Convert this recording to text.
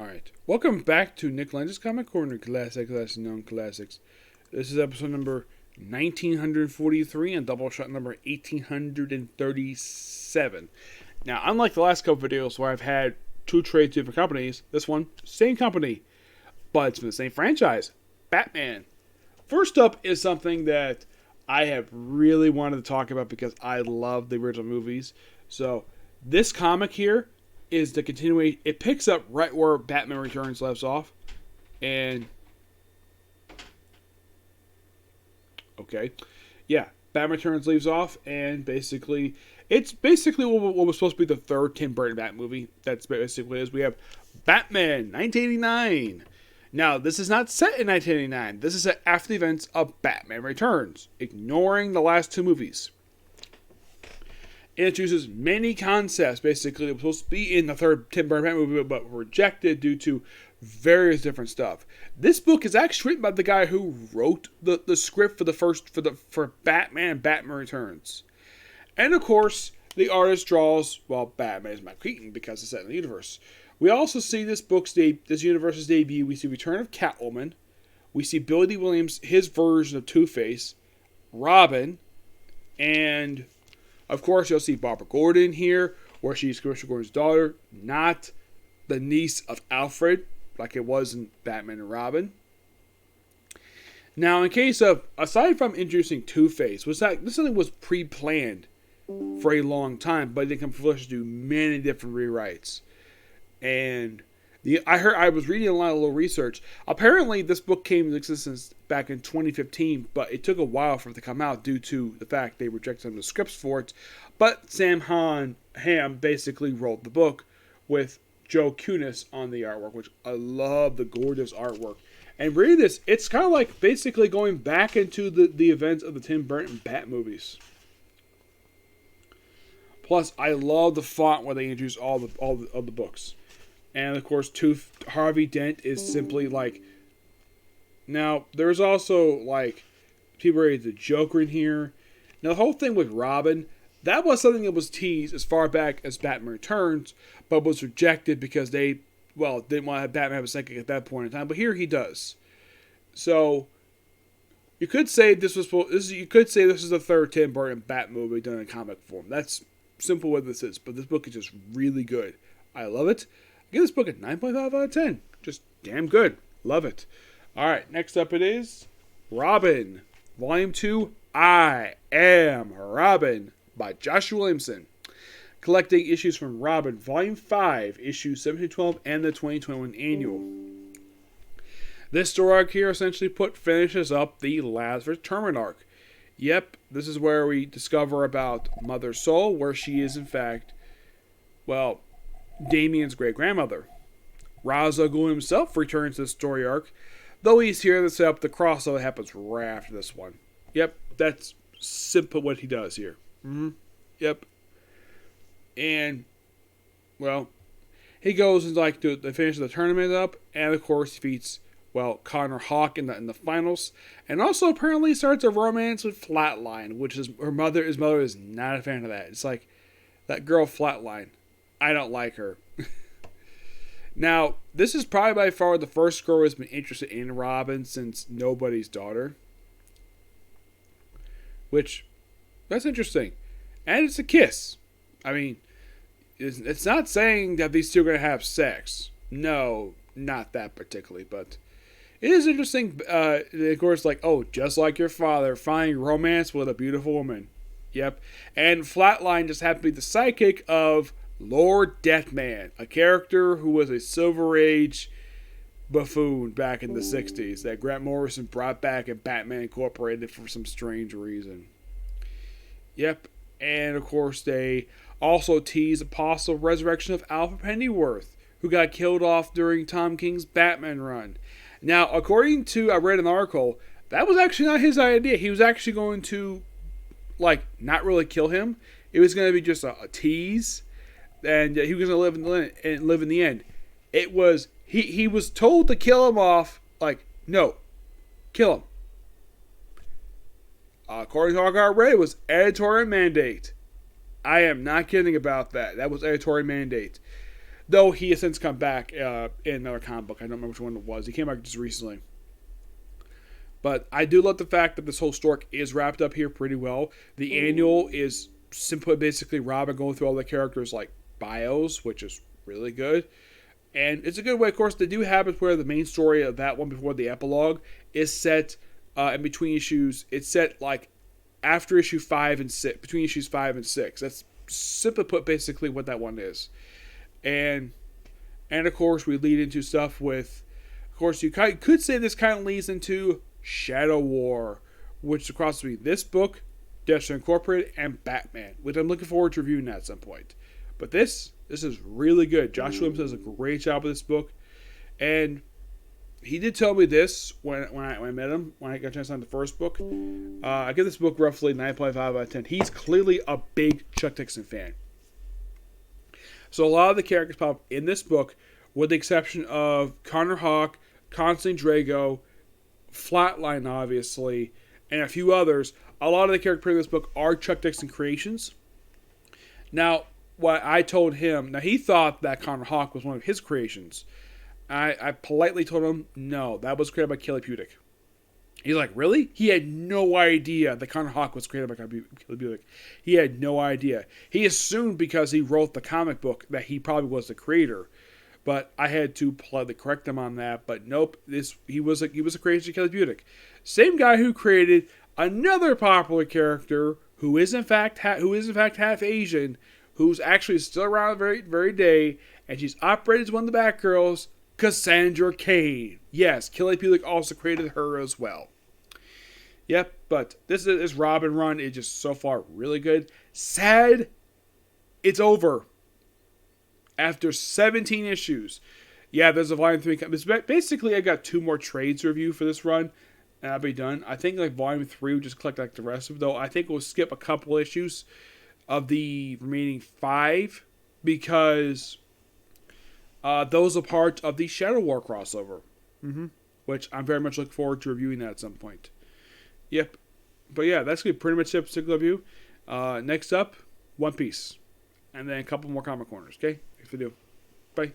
Alright. Welcome back to Nick Lenz's Comic Corner, Classics, Known Classics. This is episode number 1943 and Doubleshot number 1837. Now, unlike the last couple videos where I've had two trades to different companies, this one, same company, but it's from the same franchise, Batman. First up is something that I have really wanted to talk about because I love the original movies. So, this comic here is the continuation. It picks up right where Batman Returns left off. And okay. Yeah, Batman Returns leaves off, and basically it's basically what was supposed to be the third Tim Burton Bat movie. That's basically what it is. We have Batman 1989. Now, this is not set in 1989. This is set after the events of Batman Returns, ignoring the last two movies. It introduces many concepts, basically, that were supposed to be in the third Tim Burton movie, but were rejected due to various different stuff. This book is actually written by the guy who wrote the script for Batman and Batman Returns. And, of course, the artist draws, well, Batman is Mike Keaton, because it's set in the universe. We also see this universe's debut. We see Return of Catwoman. We see Billy D. Williams, his version of Two-Face, Robin, and of course, you'll see Barbara Gordon here, where she's Commissioner Gordon's daughter, not the niece of Alfred, like it was in Batman and Robin. Now, in case of, aside from introducing Two-Face, this something was pre-planned for a long time, but they come to do many different rewrites. And I was reading a lot of little research. Apparently, this book came into existence back in 2015, but it took a while for it to come out due to the fact they rejected some of the scripts for it. But Sam Ham basically wrote the book with Joe Kunis on the artwork, which I love the gorgeous artwork. And reading this, it's kind of like basically going back into the events of the Tim Burton Bat movies. Plus, I love the font where they introduce all the books. And, of course, Harvey Dent is simply like... Now, there's also, like, people ready to Joker in here. Now, the whole thing with Robin, that was something that was teased as far back as Batman Returns, but was rejected because they, well, didn't want to have Batman have a second at that point in time. But here he does. So, you could say this is the third Tim Burton Bat movie done in comic form. That's simple what this is. But this book is just really good. I love it. I give this book a 9.5 out of 10. Just damn good. Love it. Alright, next up it is Robin. Volume 2, I Am Robin by Joshua Williamson. Collecting issues from Robin, Volume 5, issues 1712 and the 2021 annual. This story arc here essentially finishes up the Lazarus Termin arc. Yep, this is where we discover about Mother Soul, where she is in fact, well, Damien's great-grandmother. Ra's al Ghul himself returns to the story arc, though he's here to set up the crossover that happens right after this one. Yep, that's simple what he does here. Yep. And, well, he goes and to finish the tournament up, and of course defeats, well, Connor Hawke in the finals, and also apparently starts a romance with Flatline, which is his mother is not a fan of that. It's like, that girl Flatline, I don't like her. Now, this is probably by far the first girl who's been interested in Robin since Nobody's Daughter. Which, that's interesting. And it's a kiss. I mean, it's not saying that these two are going to have sex. No, not that particularly, but it is interesting. Of course, just like your father, finding romance with a beautiful woman. Yep. And Flatline just happened to be the sidekick of Lord Deathman, a character who was a Silver Age buffoon back in the 60s that Grant Morrison brought back and Batman incorporated for some strange reason. Yep, and of course they also tease a possible resurrection of Alfred Pennyworth, who got killed off during Tom King's Batman run. Now, according to, I read an article, that was actually not his idea. He was actually going to, not really kill him. It was going to be just a tease. And he was going to live in the end. It was, he was told to kill him off, no, kill him. According to Hawkeye Ray, it was editorial mandate. I am not kidding about that. That was editorial mandate. Though he has since come back in another comic book. I don't remember which one it was. He came back just recently. But I do love the fact that this whole story is wrapped up here pretty well. The annual is simply basically Robin going through all the characters' like bios, which is really good. And it's a good way, of course. They do have it where the main story of that one before the epilogue is set in between issues. It's set like after issue 5 and 6, between issues 5 and 6. That's simply put basically what that one is. And of course we lead into stuff with, of course you could say this kind of leads into Shadow War, which across between this book, Destiny Incorporated, and Batman, which I'm looking forward to reviewing that at some point. But this is really good. Josh Williams does a great job with this book, and he did tell me this when I met him, when I got a chance on the first book. I give this book roughly 9.5 out of 10. He's clearly a big Chuck Dixon fan. So a lot of the characters pop up in this book, with the exception of Connor Hawk, Constantine Drago, Flatline, obviously, and a few others. A lot of the characters in this book are Chuck Dixon creations. Now, what I told him, now he thought that Connor Hawk was one of his creations. I politely told him, no, that was created by Kelly Budick. He's like, really? He had no idea that Connor Hawk was created by Kelly Budick. He had no idea. He assumed because he wrote the comic book that he probably was the creator. But I had to politely correct him on that. But nope, he was a creation of Kelly Budick. Same guy who created another popular character who is in fact half Asian, who's actually still around the very, very day, and she's operated as one of the Batgirls, Cassandra Cain. Yes, Kelly Budick also created her as well. Yep, but this Robin run is just so far really good. Sad, it's over. After 17 issues. Yeah, there's a volume 3. Basically, I got 2 more trades to review for this run, and I'll be done. I think like volume 3 will just collect like the rest of it, though. I think we'll skip a couple issues of the remaining 5 because those are part of the Shadow War crossover. Which I'm very much looking forward to reviewing that at some point. Yep. But yeah, that's going to be pretty much it for particular review. Next up, One Piece. And then a couple more comic corners, okay? If I do. Bye.